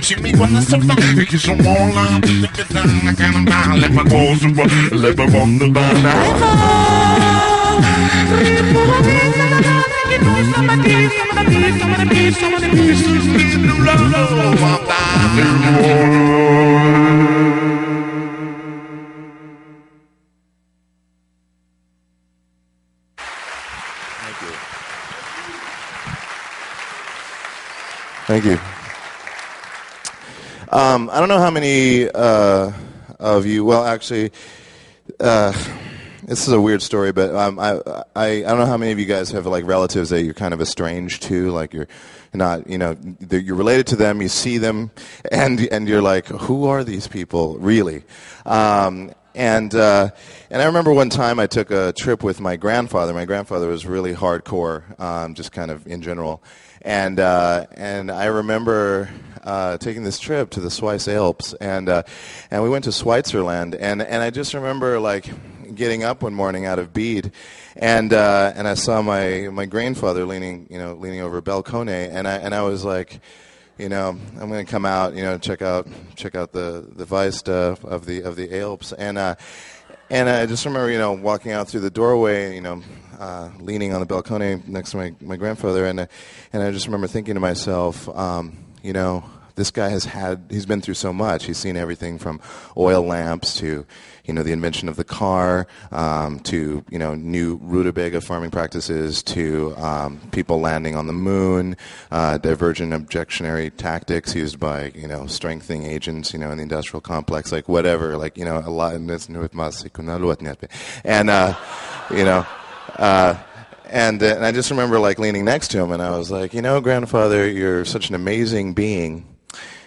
See me when I survive, because I'm all out. I can't die, let my balls and let my bomb the Thank you. I don't know how many of you, well, actually, this is a weird story, but I don't know how many of you guys have like relatives that you're kind of estranged to, like you're not, you're related to them, you see them, and you're like, who are these people, really? And I remember one time I took a trip with my grandfather. My grandfather was really hardcore, just kind of in general. And I remember taking this trip to the Swiss Alps, and we went to Switzerland, and I just remember like getting up one morning out of bed, and I saw my grandfather leaning over a balcony, and I was like, I'm going to come out, check out the Weist of the Alps, and I just remember walking out through the doorway, leaning on the balcony next to my grandfather, and I just remember thinking to myself, this guy he's been through so much. He's seen everything from oil lamps to, the invention of the car, to, new rutabaga farming practices, to people landing on the moon, divergent objectionary tactics used by, strengthening agents, in the industrial complex, like whatever, like, a lot in this with and and I just remember like leaning next to him, and I was like, grandfather, you're such an amazing being.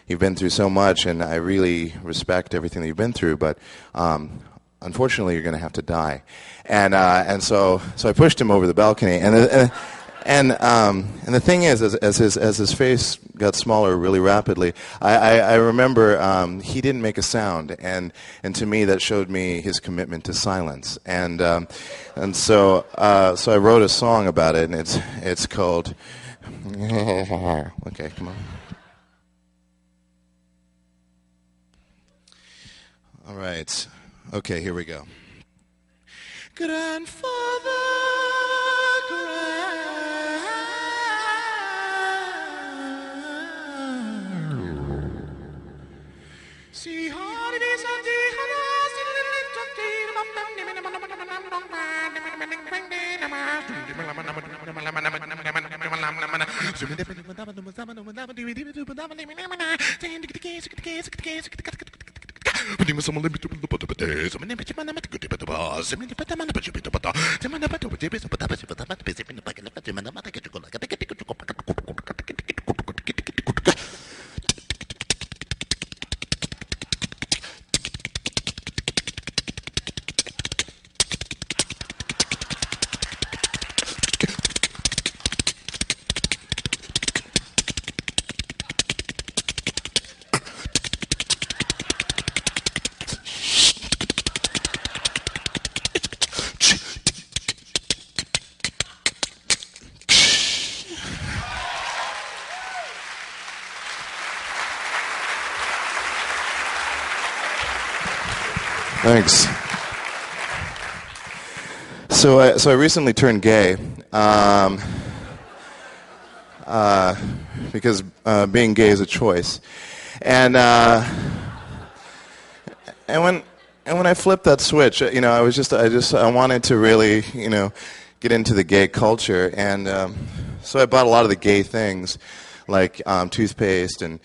You've been through so much, and I really respect everything that you've been through, but unfortunately, you're going to have to die. And so I pushed him over the balcony, and the thing is, as his face got smaller really rapidly, I remember he didn't make a sound, and to me that showed me his commitment to silence, and so I wrote a song about it, and it's called. Okay, come on. All right. Okay, here we go. Grandfather, see how it is on the Thanks. So I recently turned gay because being gay is a choice, and And when I flipped that switch, I wanted to really, get into the gay culture, and so I bought a lot of the gay things, like toothpaste and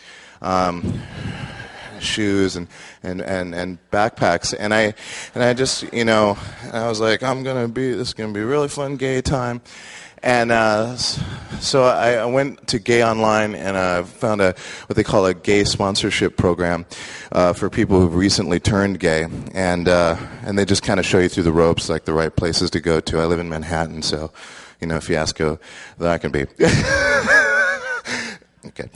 shoes and backpacks, and I just, I was like, this is gonna be a really fun gay time. And so I went to Gay Online, and I found what they call a gay sponsorship program for people who've recently turned gay, and they just kind of show you through the ropes, like the right places to go to. I live in Manhattan, so if you ask who that can be. Okay.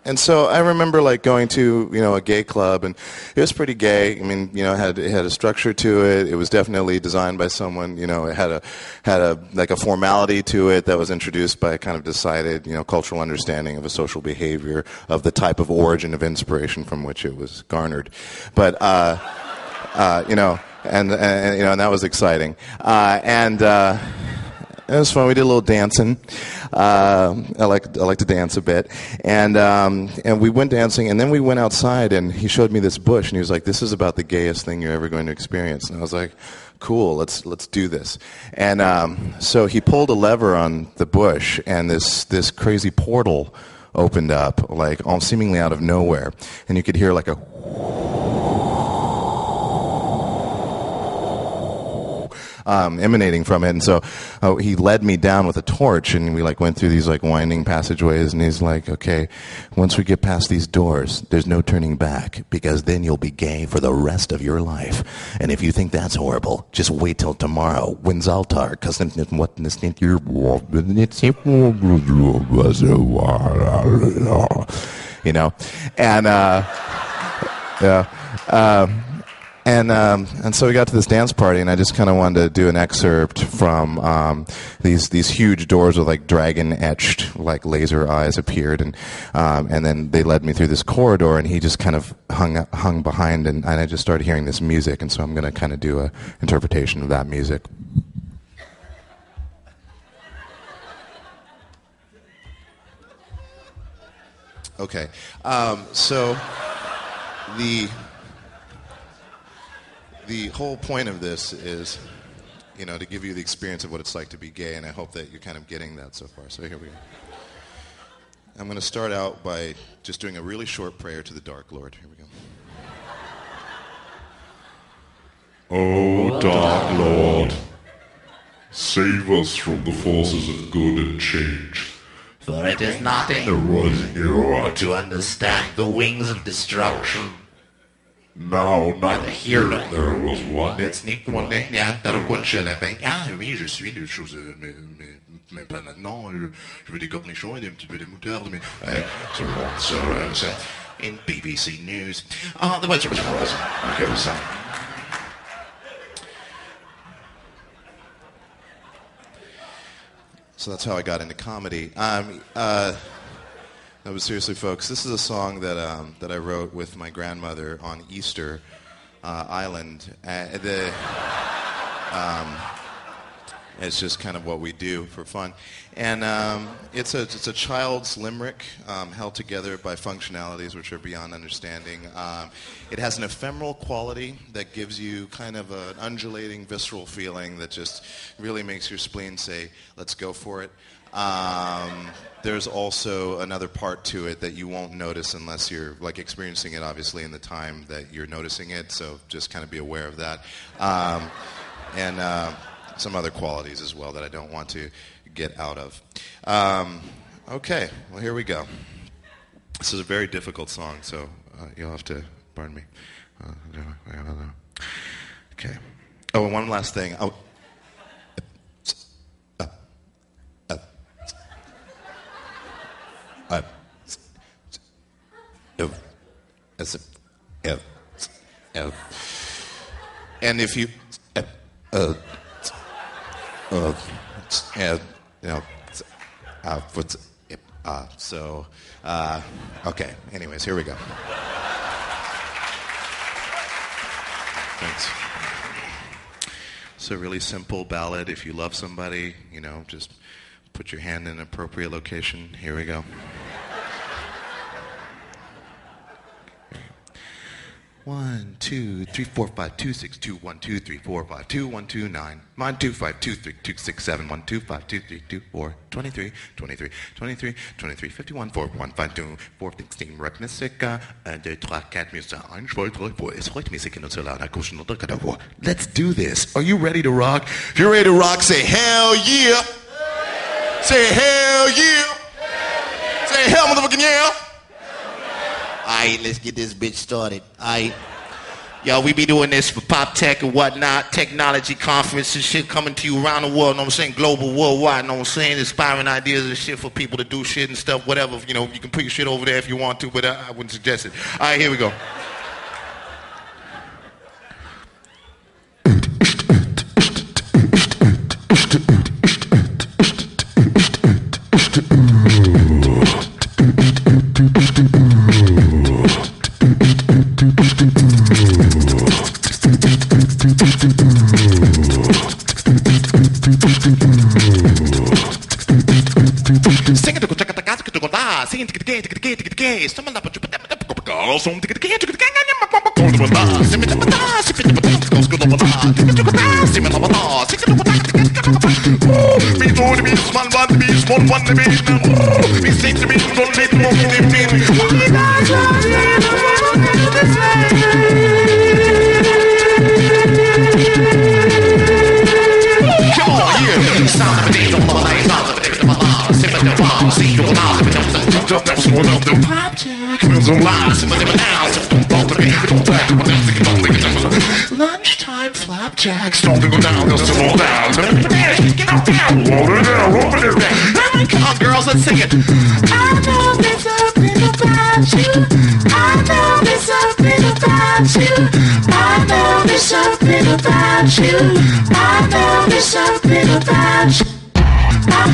And so I remember like going to a gay club, and it was pretty gay. I mean, it had a structure to it. It was definitely designed by someone. It had a formality to it that was introduced by a kind of decided cultural understanding of a social behavior of the type of origin of inspiration from which it was garnered. But and that was exciting. It was fun. We did a little dancing. I like to dance a bit, and we went dancing, and then we went outside, and he showed me this bush, and he was like, "This is about the gayest thing you're ever going to experience." And I was like, "Cool, let's do this." And so he pulled a lever on the bush, and this crazy portal opened up, like all seemingly out of nowhere, and you could hear like a emanating from it. And so he led me down with a torch, and we like went through these like winding passageways, and he's like, "Okay, once we get past these doors, there's no turning back, because then you'll be gay for the rest of your life. And if you think that's horrible, just wait till tomorrow, when's altar, because what this year, and yeah. And so we got to this dance party, and I just kind of wanted to do an excerpt from these huge doors with like dragon etched like laser eyes appeared, and then they led me through this corridor, and he just kind of hung behind, and I just started hearing this music, and so I'm going to kind of do a interpretation of that music. Okay, so the whole point of this is, to give you the experience of what it's like to be gay, and I hope that you're kind of getting that so far. So here we go. I'm going to start out by just doing a really short prayer to the Dark Lord. Here we go. Oh, Dark Lord, save us from the forces of good and change. For it is not in the world to understand the wings of destruction. Now, neither here nor there was one. Oui, je suis des choses, mais pas maintenant. Je veux des cornichons et un petit peu de moutarde, mais so in BBC News, the words are as follows. Okay, so. So that's how I got into comedy. No, but seriously, folks, this is a song that I wrote with my grandmother on Easter Island. It's just kind of what we do for fun, and it's a child's limerick held together by functionalities which are beyond understanding. It has an ephemeral quality that gives you kind of an undulating, visceral feeling that just really makes your spleen say, "Let's go for it." There's also another part to it that you won't notice unless you're like experiencing it, obviously, in the time that you're noticing it. So just kind of be aware of that, and some other qualities as well that I don't want to get out of. Okay, well, here we go. This is a very difficult song, so you'll have to pardon me. Okay. Oh, and one last thing. And if you okay, anyways, here we go. Thanks. It's a really simple ballad. If you love somebody, just put your hand in an appropriate location. Here we go. 1, 2, 3, 4, 5, 2, 6, 2, 1, 2, 3, 4, 5, 2, 1, 2, 9. Mine 2, 5, 2, 3, 2, 6, 7, 1, 2, 5, 2, 3, 2, 4, 23, 23, 23, 23, 51, 4, 1, 5, 2, 4, 16, Rhythmusik, 1, 2, 3, 4, Music, 1, 2, 3, 4. Es freut mich, ich nutze laut Akuschen und Drücke. Let's do this. Are you ready to rock? If you're ready to rock, say hell yeah. Say hell yeah. Say hell motherfucking yeah. Alright, let's get this bitch started. Alright. Yo, we be doing this for PopTech and whatnot, technology conference and shit coming to you around the world, know what I'm saying, global, worldwide, know what I'm saying, inspiring ideas and shit for people to do shit and stuff, whatever, you know, you can put your shit over there if you want to, but I wouldn't suggest it. Alright, here we go. Lunchtime flapjacks, don't go down, just slow down. Come on, girls, let's sing it. I know there's something about you. I know there's something about you. I know there's something about you. I know there's something about you. I